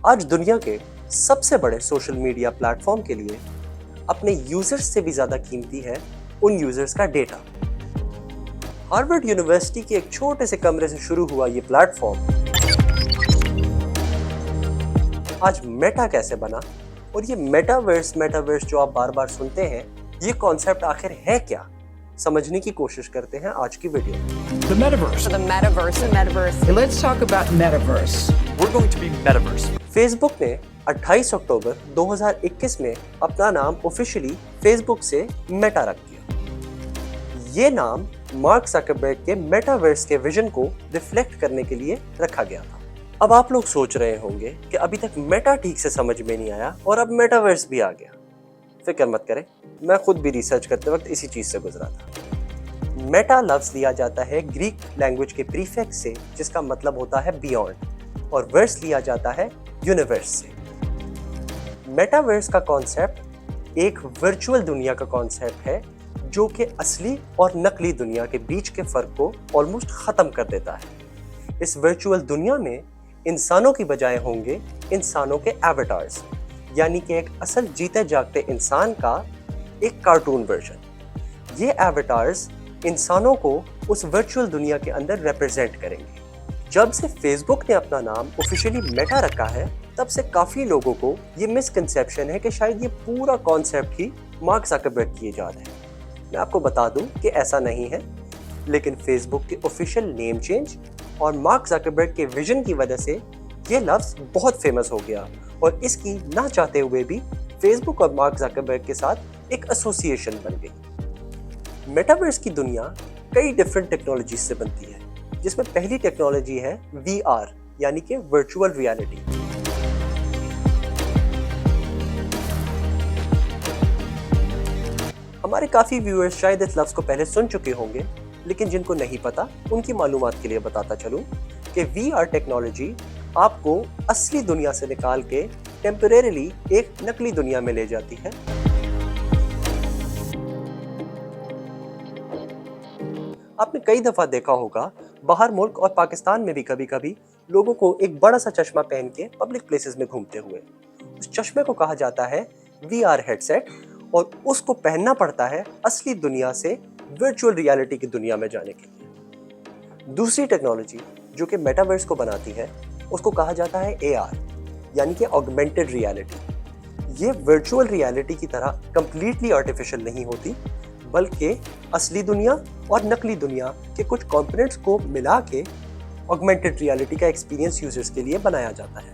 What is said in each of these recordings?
आज दुनिया के सबसे बड़े सोशल मीडिया प्लेटफॉर्म के लिए अपने यूजर्स से भी ज्यादा कीमती है उन यूजर्स का डेटा। हार्वर्ड यूनिवर्सिटी के एक छोटे से कमरे से शुरू हुआ ये प्लेटफॉर्म आज मेटा कैसे बना और ये मेटावर्स जो आप बार बार सुनते हैं, ये कॉन्सेप्ट आखिर है क्या, समझने की कोशिश करते हैं आज की वीडियो में। The metaverse. The metaverse. Hey, let's talk about metaverse. We're going to be metaverse. Facebook ने 28 अक्टूबर 2021 में अपना नाम ऑफिशियली फेसबुक से मेटा रख दिया। ये नाम मार्क ज़करबर्ग के मेटावर्स के विजन को रिफ्लेक्ट करने के लिए रखा गया था। अब आप लोग सोच रहे होंगे कि अभी तक मेटा ठीक से समझ में नहीं आया और अब मेटावर्स भी आ गया। फिक्र मत करें, मैं खुद भी रिसर्च करते वक्त इसी चीज से गुजरा था। मेटा लफ्ज लिया जाता है ग्रीक लैंग्वेज के प्रीफिक्स से, जिसका मतलब होता है बियॉन्ड, और वर्स लिया जाता है यूनिवर्स से। मेटावर्स का कॉन्सेप्ट एक वर्चुअल दुनिया का कॉन्सेप्ट है जो कि असली और नकली दुनिया के बीच के फर्क को ऑलमोस्ट खत्म कर देता है। इस वर्चुअल दुनिया में इंसानों की बजाय होंगे इंसानों के एवटार्स, यानी कि एक असल जीते जागते इंसान का एक कार्टून वर्जन। ये एवटार्स इंसानों को उस वर्चुअल दुनिया के अंदर रिप्रेजेंट करेंगे। जब से फेसबुक ने अपना नाम ऑफिशियली मेटा रखा है, तब से काफी लोगों को ये मिसकंसेप्शन है कि शायद ये पूरा कॉन्सेप्ट ही मार्क ज़करबर्ग की इजाद है। मैं आपको बता दूं कि ऐसा नहीं है, लेकिन फेसबुक के ऑफिशियल नेम चेंज और मार्क ज़करबर्ग के विजन की वजह से ये लफ्ज बहुत फेमस हो गया और इसकी ना चाहते हुए भी फेसबुक और मार्क ज़करबर्ग के साथ एक एसोसिएशन बन गई। मेटावर्स की दुनिया कई डिफरेंट टेक्नोलॉजी से बनती है, जिसमें पहली टेक्नोलॉजी है VR, यानी कि वर्चुअल रियलिटी। हमारे काफी व्यूअर्स शायद इस लफ्ज को पहले सुन चुके होंगे, लेकिन जिनको नहीं पता उनकी मालूमात के लिए बताता चलूं कि VR टेक्नोलॉजी आपको असली दुनिया से निकाल के टेम्परेरीली एक नकली दुनिया में ले जाती है। आपने कई दफा देखा होगा बाहर मुल्क और पाकिस्तान में भी कभी कभी लोगों को एक बड़ा सा चश्मा पहन के पब्लिक प्लेसेस में घूमते हुए। उस चश्मे को कहा जाता है VR हेडसेट और उसको पहनना पड़ता है असली दुनिया से वर्चुअल रियलिटी की दुनिया में जाने के लिए। दूसरी टेक्नोलॉजी जो कि मेटावर्स को बनाती है, उसको कहा जाता है AR, यानी कि ऑगमेंटेड रियलिटी। ये वर्चुअल रियलिटी की तरह कंप्लीटली आर्टिफिशियल नहीं होती, बल्कि असली दुनिया और नकली दुनिया के कुछ कंपोनेंट्स को मिला के ऑगमेंटेड रियलिटी का एक्सपीरियंस यूजर्स के लिए बनाया जाता है।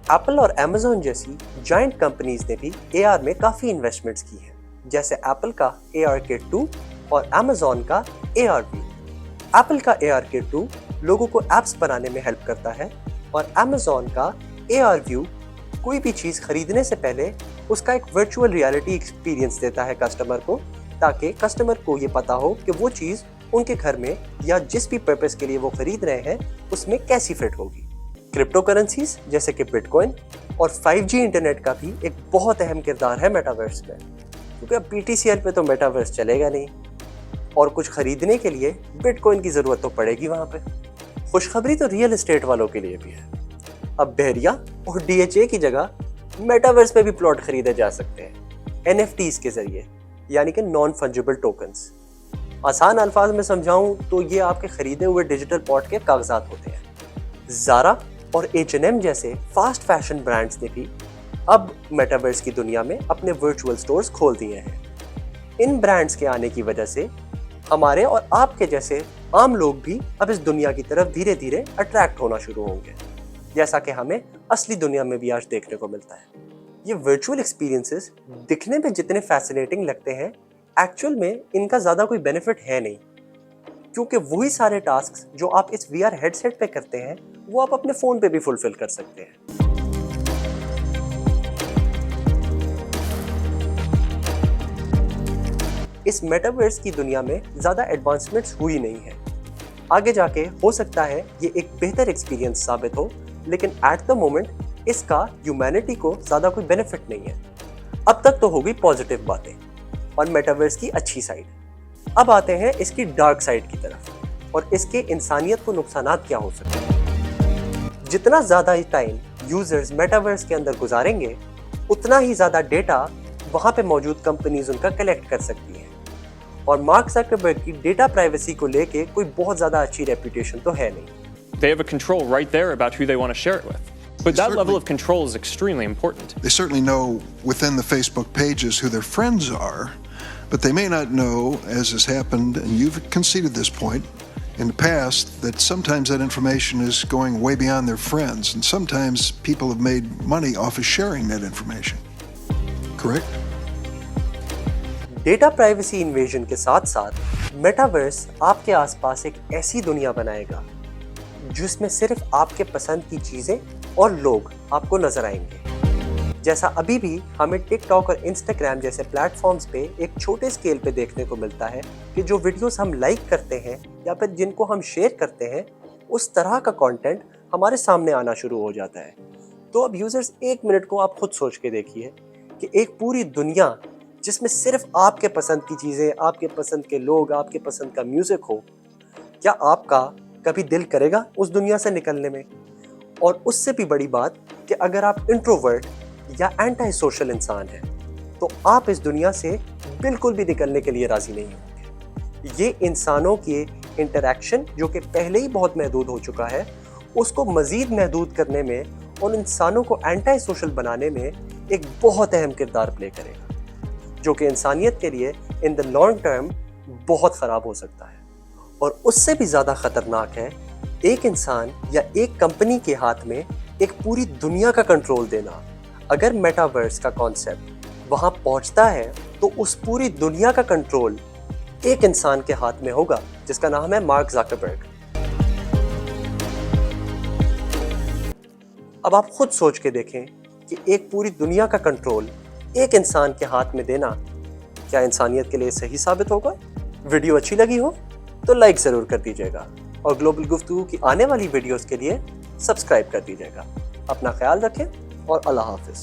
एप्पल और Amazon जैसी जायंट कंपनीज ने भी AR में काफ़ी इन्वेस्टमेंट्स की हैं, जैसे एप्पल का ARKit 2 और Amazon का ARView। एप्पल का ARKit 2 लोगों को एप्स बनाने में हेल्प करता है और Amazon का ARView कोई भी चीज़ खरीदने से पहले उसका एक वर्चुअल रियलिटी एक्सपीरियंस देता है कस्टमर को, ताकि कस्टमर को ये पता हो कि वो चीज़ उनके घर में या जिस भी पर्पस के लिए वो खरीद रहे हैं उसमें कैसी फिट होगी। क्रिप्टो करेंसीज जैसे कि बिटकॉइन और 5G इंटरनेट का भी एक बहुत अहम किरदार है मेटावर्स में, क्योंकि अब PTCL पे तो मेटावर्स चलेगा नहीं और कुछ खरीदने के लिए बिटकॉइन की ज़रूरत तो पड़ेगी वहाँ पे। खुशखबरी तो रियल एस्टेट वालों के लिए भी है। अब बहरिया और DHA की जगह मेटावर्स में भी प्लॉट खरीदे जा सकते हैं NFTs के जरिए, यानी कि नॉन फंजिबल टोकन्स। आसान अल्फाज में समझाऊं तो ये आपके खरीदे हुए डिजिटल प्लॉट के कागजात होते हैं। ज़ारा और H&M जैसे फास्ट फैशन ब्रांड्स ने भी अब मेटावर्स की दुनिया में अपने वर्चुअल स्टोर्स खोल दिए हैं। इन ब्रांड्स के आने की वजह से हमारे और आपके जैसे आम लोग भी अब इस दुनिया की तरफ धीरे धीरे अट्रैक्ट होना शुरू होंगे, जैसा कि हमें असली दुनिया में भी आज देखने को मिलता है। ये वर्चुअल एक्सपीरियंसेस दिखने में जितने फैसिनेटिंग लगते हैं, एक्चुअल में इनका ज़्यादा कोई बेनिफिट है नहीं, क्योंकि वही सारे टास्क जो आप इस VR हेडसेट पे करते हैं वो आप अपने फ़ोन पे भी फुलफिल कर सकते हैं। इस मेटावर्स की दुनिया में ज़्यादा एडवांसमेंट्स हुई नहीं है। आगे जाके हो सकता है ये एक बेहतर एक्सपीरियंस साबित हो, लेकिन एट द मोमेंट इसका ह्यूमैनिटी को ज़्यादा कोई बेनिफिट नहीं है। अब तक तो हो गई पॉजिटिव बातें और मेटावर्स की अच्छी साइड। अब आते हैं इसकी डार्क साइड की तरफ और इसके इंसानियत को नुकसानात क्या हो सकते हैं। जितना ज़्यादा टाइम यूजर्स मेटावर्स के अंदर गुजारेंगे, उतना ही ज्यादा डेटा वहां पे मौजूद कंपनीज उनका कलेक्ट कर सकती हैं। और मार्क ज़करबर्ग की डेटा प्राइवेसी को लेके कोई बहुत ज्यादा अच्छी रेपुटेशन तो है नहीं। They have a control right there about who they want to share it with. But that level of control is extremely important. They certainly know within the Facebook pages who their friends are, but they may not know, as has happened, and you've conceded this point in the past, that sometimes that information is going way beyond their friends, and sometimes people have made money off of sharing that information. Correct? Data privacy invasion के साथ साथ metaverse आपके आसपास एक ऐसी दुनिया बनाएगा जिसमें सिर्फ आपके पसंद की चीजें और लोग आपको नजर आएंगे। जैसा अभी भी हमें टिकटॉक और इंस्टाग्राम जैसे प्लेटफॉर्म्स पे एक छोटे स्केल पे देखने को मिलता है कि जो वीडियोस हम लाइक करते हैं या फिर जिनको हम शेयर करते हैं, उस तरह का कंटेंट हमारे सामने आना शुरू हो जाता है। तो अब यूजर्स 1 मिनट को आप खुद सोच के देखिए कि एक पूरी दुनिया जिसमें सिर्फ आपके पसंद की चीजें, आपके पसंद के लोग, आपके पसंद का म्यूजिक हो, क्या आपका कभी दिल करेगा उस दुनिया से निकलने में? और उससे भी बड़ी बात कि अगर आप इंट्रोवर्ट या एंटी सोशल इंसान हैं, तो आप इस दुनिया से बिल्कुल भी निकलने के लिए राजी नहीं होंगे। ये इंसानों के इंटरैक्शन जो कि पहले ही बहुत महदूद हो चुका है, उसको मजीद महदूद करने में और इंसानों को एंटी सोशल बनाने में एक बहुत अहम किरदार प्ले करेगा, जो कि इंसानियत के लिए इन द लॉन्ग टर्म बहुत ख़राब हो सकता है। और उससे भी ज़्यादा ख़तरनाक है एक इंसान या एक कंपनी के हाथ में एक पूरी दुनिया का कंट्रोल देना। अगर मेटावर्स का कॉन्सेप्ट वहाँ पहुँचता है तो उस पूरी दुनिया का कंट्रोल एक इंसान के हाथ में होगा जिसका नाम है मार्क ज़करबर्ग। अब आप खुद सोच के देखें कि एक पूरी दुनिया का कंट्रोल एक इंसान के हाथ में देना क्या इंसानियत के लिए सही साबित होगा? वीडियो अच्छी लगी हो तो लाइक ज़रूर कर दीजिएगा और ग्लोबल गुफ्तगू की आने वाली वीडियोस के लिए सब्सक्राइब कर दीजिएगा। अपना ख्याल रखें और अल्लाह हाफिज़।